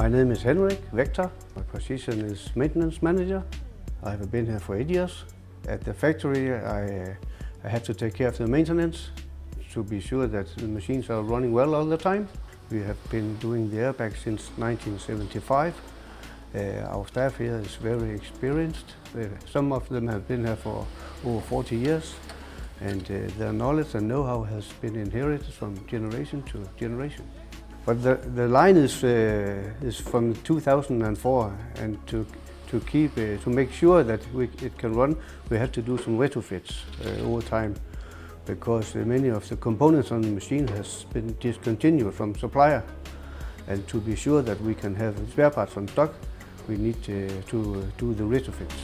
My name is Henrik Vector. My position is maintenance manager. I have been here for 8 years. At the factory I have to take care of the maintenance to be sure that the machines are running well all the time. We have been doing the airbag since 1975. Our staff here is very experienced. Some of them have been here for over 40 years, and their knowledge and know-how has been inherited from generation to generation. But the line is from 2004, and to make sure that it can run, we had to do some retrofits over time, because many of the components on the machine has been discontinued from supplier. And to be sure that we can have spare parts on stock, we need to do the retrofits.